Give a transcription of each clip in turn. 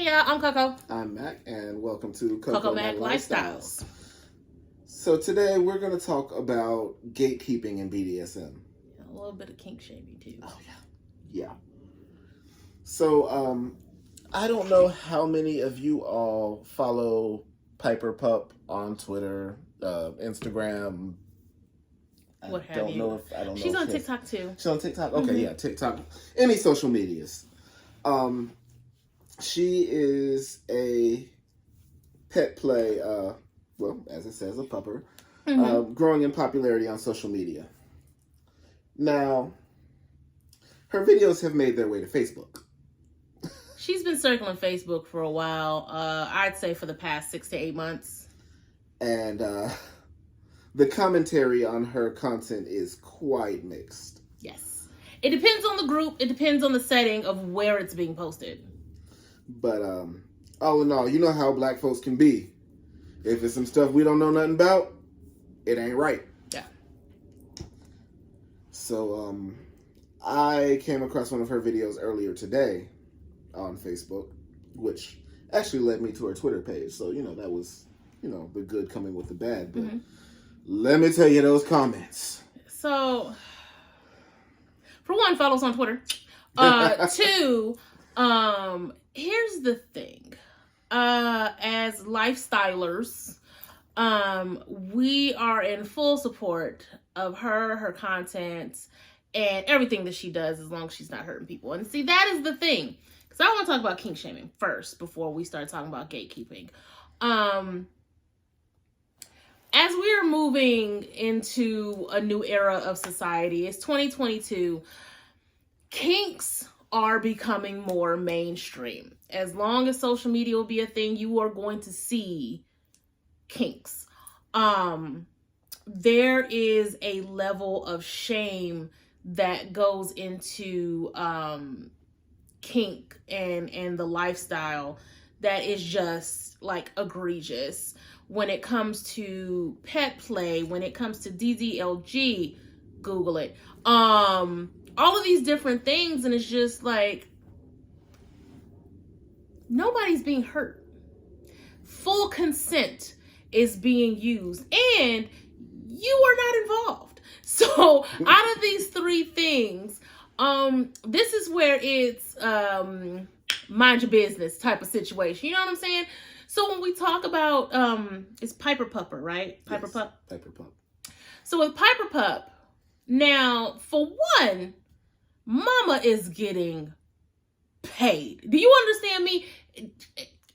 y'all. I'm Coco. I'm Mac, and welcome to Coco Mac Lifestyles. So today we're going to talk about gatekeeping and BDSM. A little bit of kink shaming too. Oh yeah. So I don't know how many of you all follow Piper Pup on Twitter, Instagram. What have you? She's on TikTok too. She's on TikTok. Okay, yeah, TikTok. Any social medias. She is a pet play, well, as it says, a pupper, growing in popularity on social media. Now, her videos have made their way to Facebook. She's been circling Facebook for a while. I'd say for the past 6 to 8 months. And the commentary on her content is quite mixed. Yes. It depends on the group. It depends on the setting of where it's being posted. But all in all, you know how black folks can be. If it's some stuff we don't know nothing about, it ain't right. Yeah. So I came across one of her videos earlier today on Facebook, which actually led me to her Twitter page. So, that was, the good coming with the bad. But let me tell you those comments. So, for one, follow us on Twitter. Two, here's the thing. As lifestylers, we are in full support of her content, and everything that she does, as long as she's not hurting people. And see, that is the thing. Because I want to talk about kink shaming first before we start talking about gatekeeping. As we are moving into a new era of society, it's 2022, kinks are becoming more mainstream. As long as social media will be a thing, you are going to see kinks. There is a level of shame that goes into kink and the lifestyle that is just like egregious. When it comes to pet play, when it comes to DDLG, Google it. All of these different things, and it's just like nobody's being hurt. Full consent is being used, and you are not involved. So out of these three things, this is where it's mind your business type of situation. You know what I'm saying? So when we talk about it's Piper Pupper, right? Piper Pup? Piper Pup. So with Piper Pup, now for one, mama is getting paid. Do you understand me?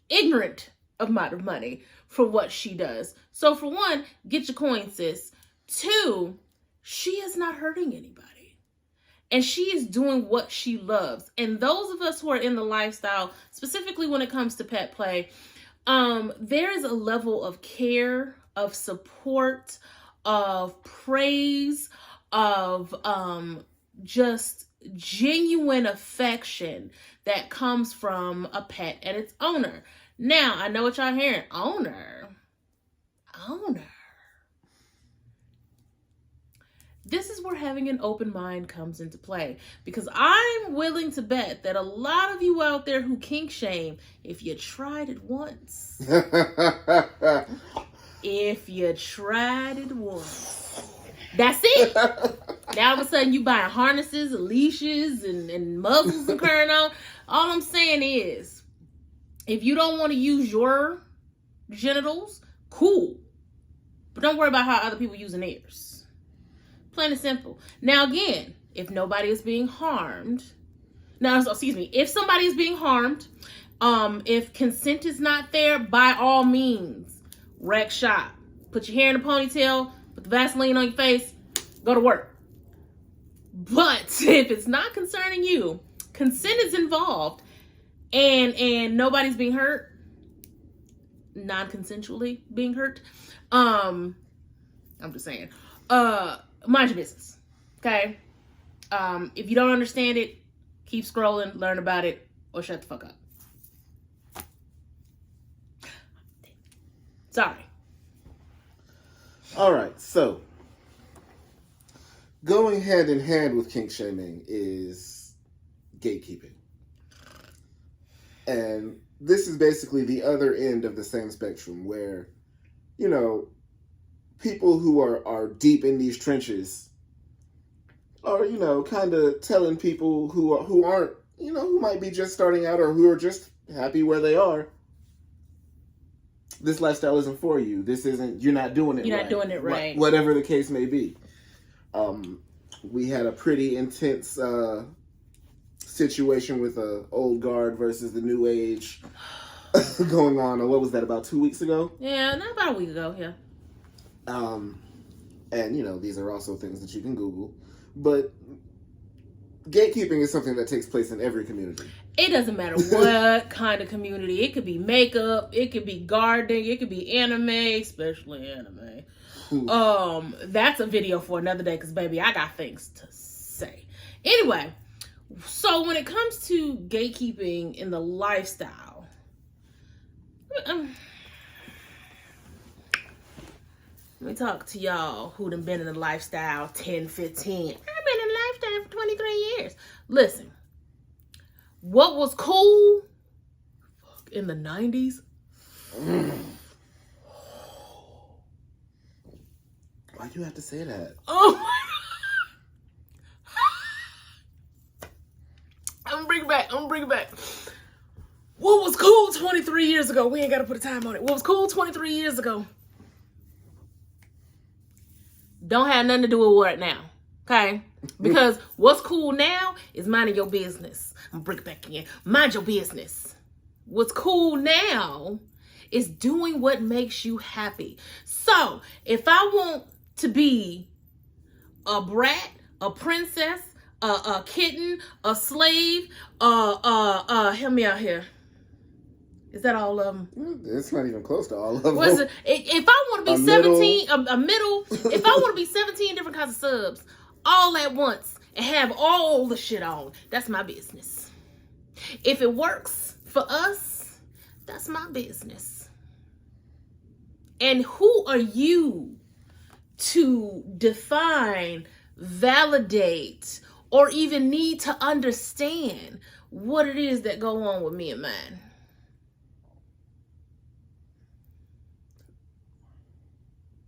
Ignorant amount of money for what she does. So for one, get your coin, sis. Two, she is not hurting anybody. And she is doing what she loves. And those of us who are in the lifestyle, specifically when it comes to pet play, there is a level of care, of support, of praise, of just genuine affection that comes from a pet and its owner. Now, I know what y'all hearing. Owner. This is where having an open mind comes into play, because I'm willing to bet that a lot of you out there who kink shame, if you tried it once, that's it. Now all of a sudden you buying harnesses and leashes and muzzles and current on. All I'm saying is, if you don't want to use your genitals, cool. But don't worry about how other people using theirs. Plain and simple. Now again, if nobody is being harmed, if somebody is being harmed, if consent is not there, by all means, wreck shop. Put your hair in a ponytail, put the Vaseline on your face, go to work. But if it's not concerning you, consent is involved, and nobody's being hurt, non-consensually being hurt, I'm just saying, mind your business, okay? If you don't understand it, keep scrolling, learn about it, or shut the fuck up. Sorry. All right, so going hand in hand with kink shaming is gatekeeping. And this is basically the other end of the same spectrum where, you know, people who are deep in these trenches are, you know, kind of telling people who aren't, you know, who might be just starting out or who are just happy where they are, this lifestyle isn't for you. This isn't, you're not doing it right. You're not doing it right. Whatever the case may be. We had a pretty intense situation with a old guard versus the new age going on. What was that, about 2 weeks ago? Yeah, not about a week ago, yeah. And, you know, these are also things that you can Google. But gatekeeping is something that takes place in every community. It doesn't matter what kind of community. It could be makeup, it could be gardening, it could be anime, especially anime. That's a video for another day because, baby, I got things to say. Anyway, so when it comes to gatekeeping in the lifestyle, let me talk to y'all who done been in the lifestyle 10, 15. I've been in the lifestyle for 23 years. Listen, what was cool in the 90s? Why do you have to say that? Oh my God. I'm gonna bring it back. What was cool 23 years ago? We ain't gotta put a time on it. What was cool 23 years ago? Don't have nothing to do with what now. Okay? Because what's cool now is minding your business. I'm gonna bring it back again. Mind your business. What's cool now is doing what makes you happy. So, if I want to be a brat, a princess, a kitten, a slave, help me out here. Is that all of them? It's not even close to all of them. What is it? If I want to be 17, a middle, if I want to be 17 different kinds of subs all at once and have all the shit on, that's my business. If it works for us, that's my business. And who are you to define, validate, or even need to understand what it is that go on with me and mine?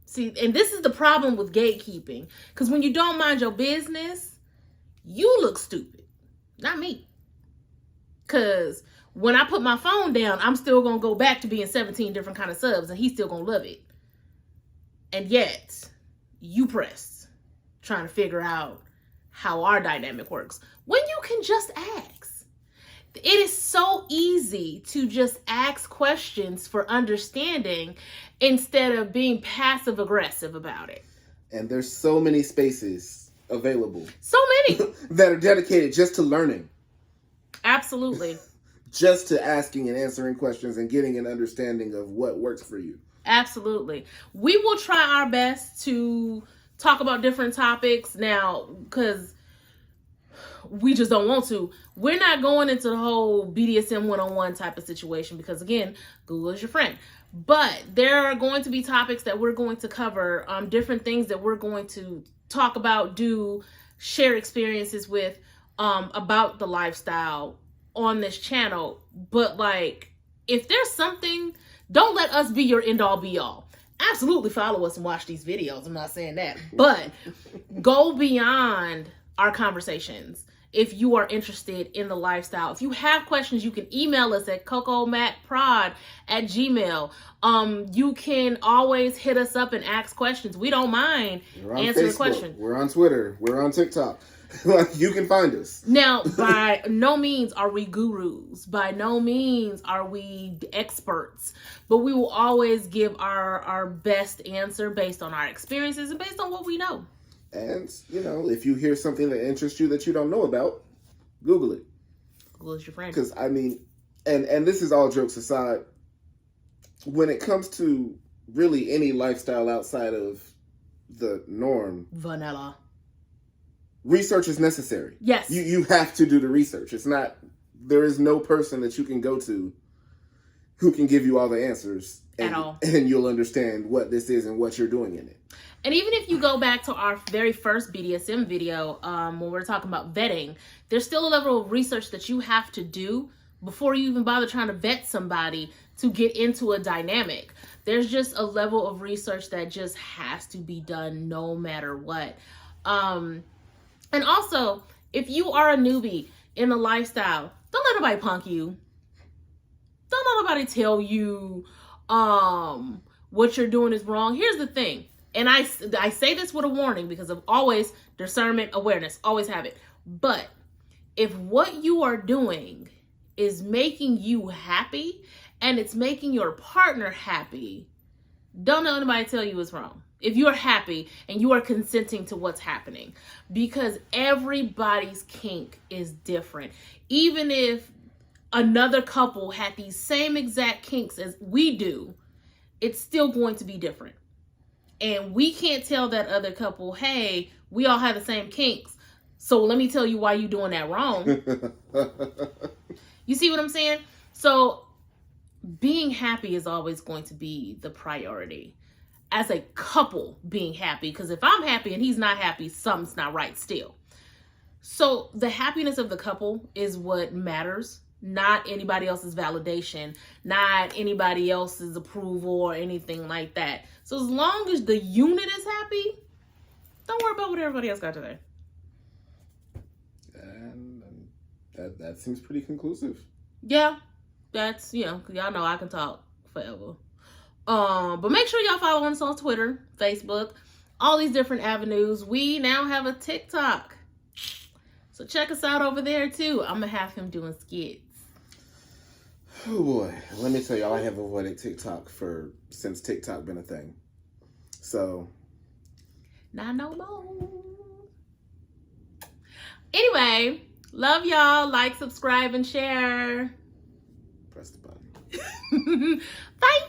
See, and this is the problem with gatekeeping. Because when you don't mind your business, you look stupid. Not me. Because when I put my phone down, I'm still going to go back to being 17 different kind of subs. And he's still going to love it. And yet, you pressed. Trying to figure out how our dynamic works. When you can just ask. It is so easy to just ask questions for understanding instead of being passive aggressive about it. And there's so many spaces available. So many. That are dedicated just to learning. Absolutely. Just to asking and answering questions and getting an understanding of what works for you. Absolutely. We will try our best to talk about different topics now because we just don't want to. We're not going into the whole BDSM 101 type of situation because, again, Google is your friend. But there are going to be topics that we're going to cover, different things that we're going to talk about, share experiences with, about the lifestyle on this channel. But, like, if there's something, don't let us be your end-all, be-all. Absolutely follow us and watch these videos. I'm not saying that. But go beyond our conversations. If you are interested in the lifestyle, if you have questions, you can email us at cocomacprod@gmail. You can always hit us up and ask questions. We don't mind answering questions. We're on Twitter. We're on TikTok. You can find us. Now, by no means are we gurus. By no means are we experts. But we will always give our best answer based on our experiences and based on what we know. And, you know, if you hear something that interests you that you don't know about, Google it. Google is your friend. Because, I mean, and this is all jokes aside, when it comes to really any lifestyle outside of the norm, vanilla, research is necessary. Yes. You have to do the research. There is no person that you can go to who can give you all the answers. At all. And you'll understand what this is and what you're doing in it. And even if you go back to our very first BDSM video, when we're talking about vetting, there's still a level of research that you have to do before you even bother trying to vet somebody to get into a dynamic. There's just a level of research that just has to be done no matter what. And also, if you are a newbie in a lifestyle, don't let nobody punk you. Don't let nobody tell you what you're doing is wrong. Here's the thing, and I say this with a warning because of always discernment, awareness, always have it. But if what you are doing is making you happy and it's making your partner happy, don't let anybody tell you it's wrong. If you're happy and you are consenting to what's happening, because everybody's kink is different. Even if another couple had these same exact kinks as we do, it's still going to be different. And we can't tell that other couple, hey, we all have the same kinks, so let me tell you why you're doing that wrong. You see what I'm saying? So being happy is always going to be the priority. As a couple being happy, because if I'm happy and he's not happy, something's not right still. So the happiness of the couple is what matters, not anybody else's validation, not anybody else's approval or anything like that. So as long as the unit is happy, don't worry about what everybody else got to say. And that seems pretty conclusive. Yeah, that's, y'all know I can talk forever. But make sure y'all follow us on Twitter, Facebook, all these different avenues. We now have a TikTok, so check us out over there too. I'm gonna have him doing skits. Oh boy, let me tell y'all, I have avoided TikTok since TikTok been a thing. So, not no more. Anyway, love y'all. Like, subscribe, and share. Press the button. Bye.